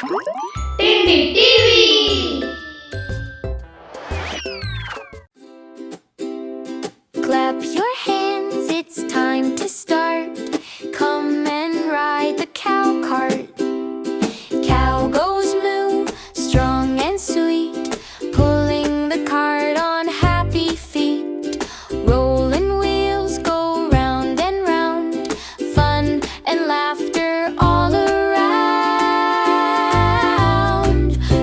Tindy TV. Clap your hands, it's time to start. Come and ride the cow cart. Cow goes moo, strong and sweet, pulling the cart on happy feet. Rolling wheels go round and round, fun and laughter all around.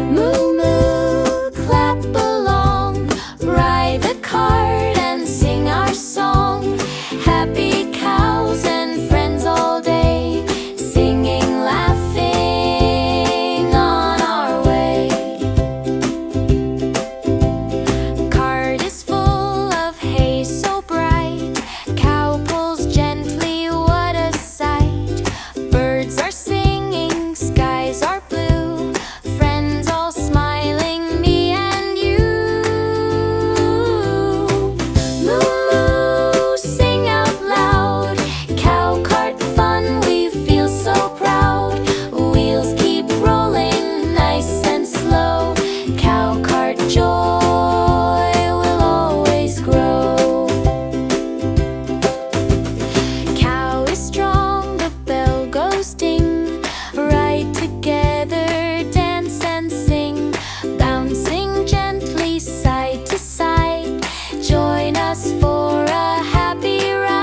Moo moo, clap along, ride the cart and sing our song. Happy cows and friends all day, singing, laughing on our way. Cart is full of hay so bright, cow pulls gently, what a sight. Birds are singing, skies are blue, friends all smiling, me and you. Moo moo, sing out loud, cow cart fun, we feel so proud. Wheels keep rolling, nice and slow, cow cart joy will always grow. Cow is strong, the bell goes ding, ride together, dance and sing, bouncing gently side to side. Join us for a happy ride.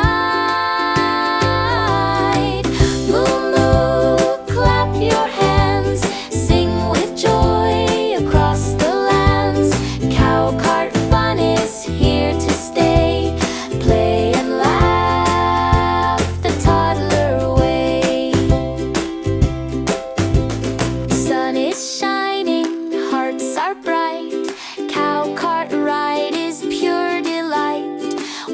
Moo moo, clap your hands, sing with joy across the lands. Cow cart fun is here to stay, play and laugh the toddler way. Sun is shining, hearts are bright, cow cart ride is pure delight.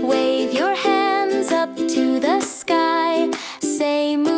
Wave your hands up to the sky, say moo